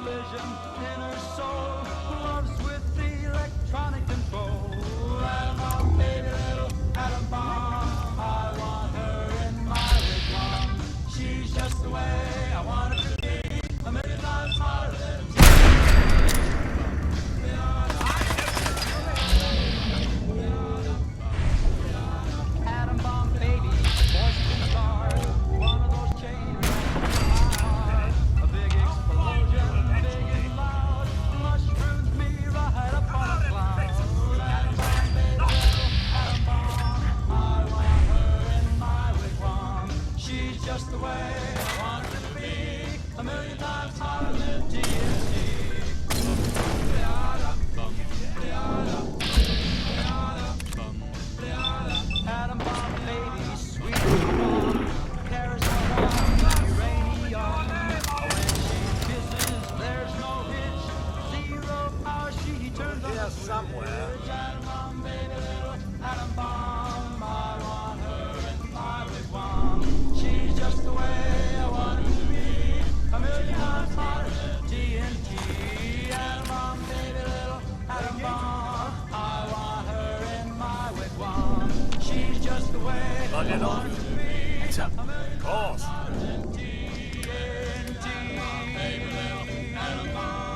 vision in her soul, loves with the electronic control. Atom bomb, baby, little atom bomb. I want her in my wigwam. She's just the way I want her to be, a million times hotter than a atom bomb baby, boys and stars. One of those chain reactions are a big explosion, big and loud. Mushrooms me right up on a cloud. Atom bomb baby, little atom bomb. I want her in my wigwam. She's just the way I want her to be, a million times hotter than TNT. Atom bomb baby, sweet bomb, carries no uranium. When she kisses, there's no hitch. Zero power, she turns on the somewhere. Atom bomb baby, little atom bomb. I want her in my wigwam. She's just the way I want her to be, a million times hotter than TNT. Atom bomb baby, little atom bomb. I want her in my wigwam. She's just the way I want her to be. Heads up. Of course. TNT. Baby, little atom bomb.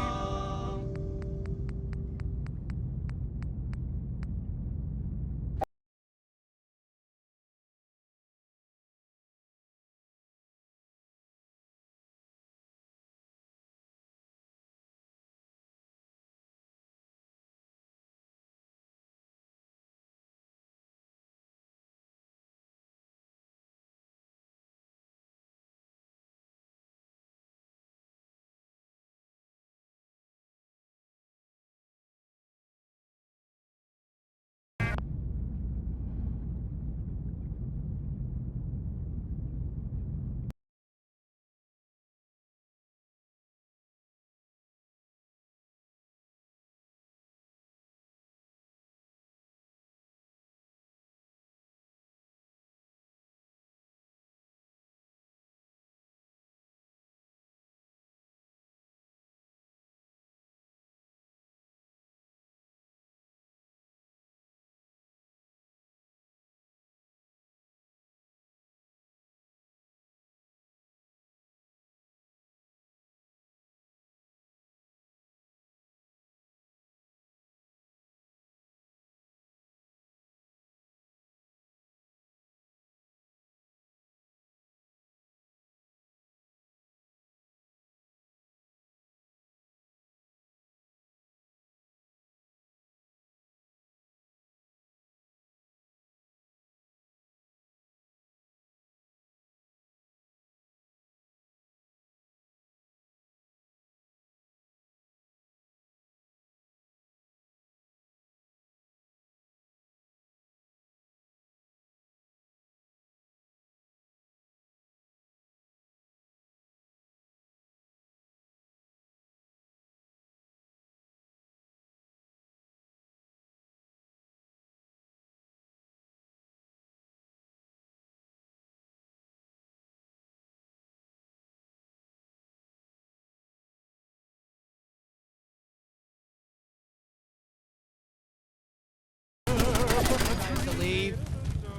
To leave,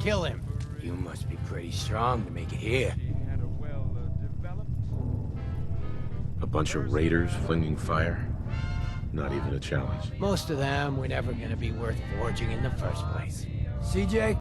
kill him. You must be pretty strong to make it here. A bunch of raiders flinging fire? Not even a challenge. Most of them were never gonna be worth forging in the first place. CJ?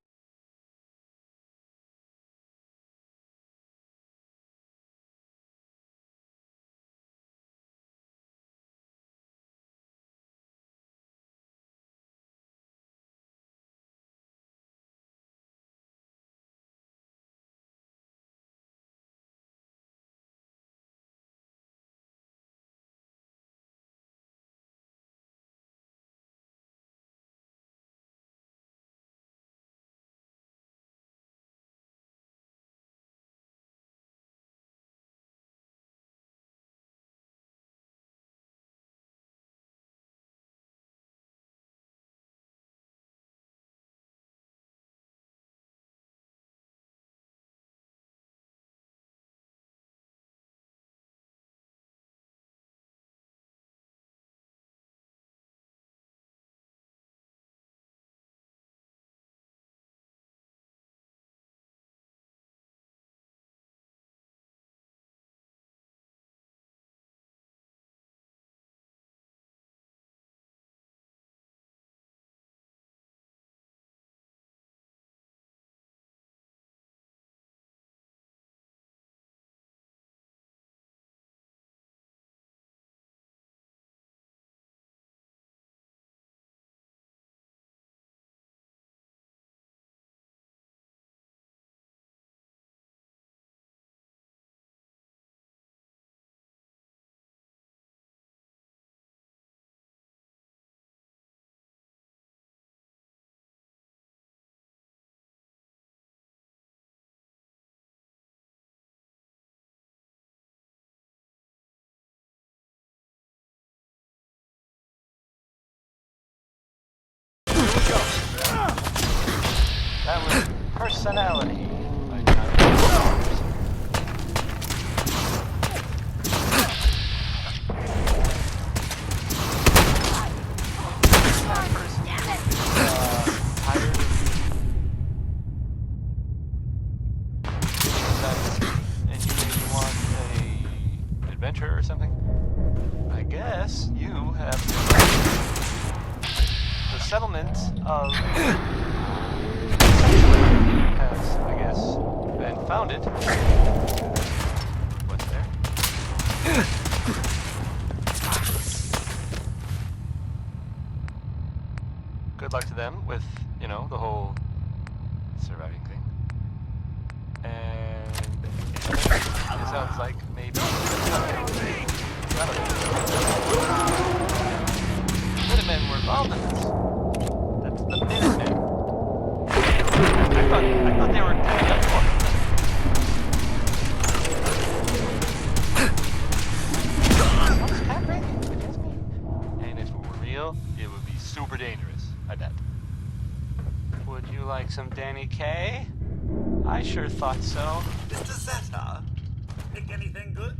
personality. And you maybe want a adventure or something? I guess you have the settlement of has, I guess, been founded. What's there? Good luck to them with, you know, the whole surviving thing. And it sounds like maybe Minutemen were involved in this. That's the Minutemen. I thought they were dead before. What's happening? Against me? And if it were real, it would be super dangerous, I bet. Would you like some Danny K? I sure thought so. Mr. Cessna, pick anything good?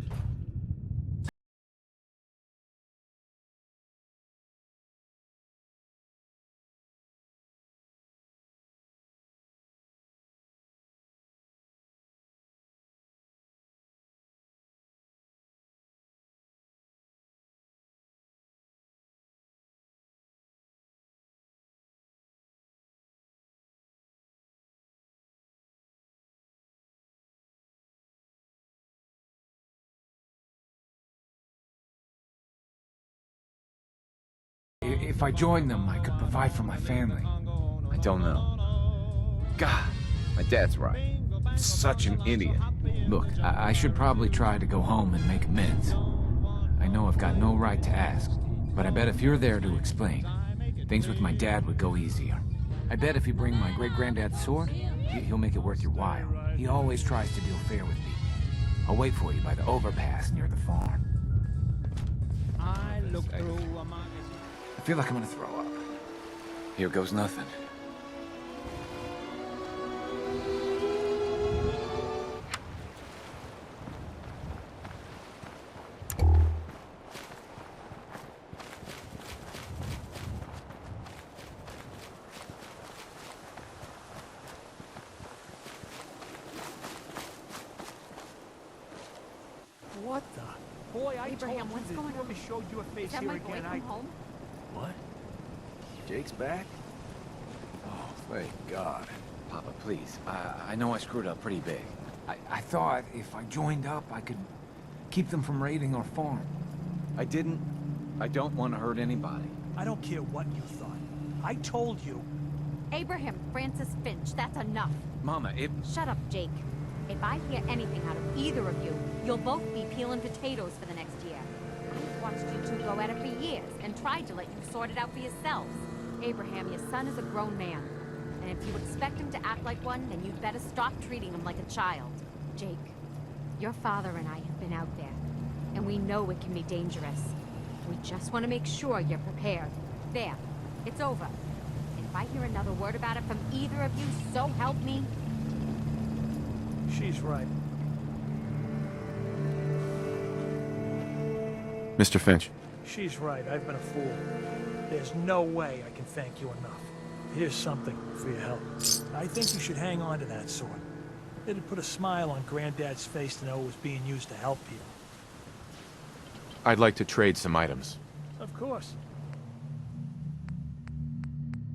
If I joined them, I could provide for my family. I don't know. God, my dad's right. I'm such an idiot. Look, I should probably try to go home and make amends. I know I've got no right to ask, but I bet if you're there to explain, things with my dad would go easier. I bet if you bring my great-granddad's sword, he'll make it worth your while. He always tries to deal fair with people. I'll wait for you by the overpass near the farm. I look through I feel like I'm gonna throw up. Here goes nothing. What the? Boy, I Abraham, told what's you going that on? if I showed you a face Is that here my boy again, from home? What? Jake's back? Oh, thank God. Papa, please. I know I screwed up pretty big. I thought if I joined up, I could keep them from raiding our farm. I didn't. I don't want to hurt anybody. I don't care what you thought. I told you. Abraham Francis Finch, that's enough. Mama, it... Shut up, Jake. If I hear anything out of either of you, you'll both be peeling potatoes for the next year. I've watched you two go at it for years and tried to let you sort it out for yourselves. Abraham, your son is a grown man. And if you expect him to act like one, then you'd better stop treating him like a child. Jake, your father and I have been out there, and we know it can be dangerous. We just want to make sure you're prepared. There, it's over. And if I hear another word about it from either of you, so help me. She's right. Mr. Finch. She's right. I've been a fool. There's no way I can thank you enough. Here's something for your help. I think you should hang on to that sword. It'd put a smile on Granddad's face to know it was being used to help people. I'd like to trade some items. Of course.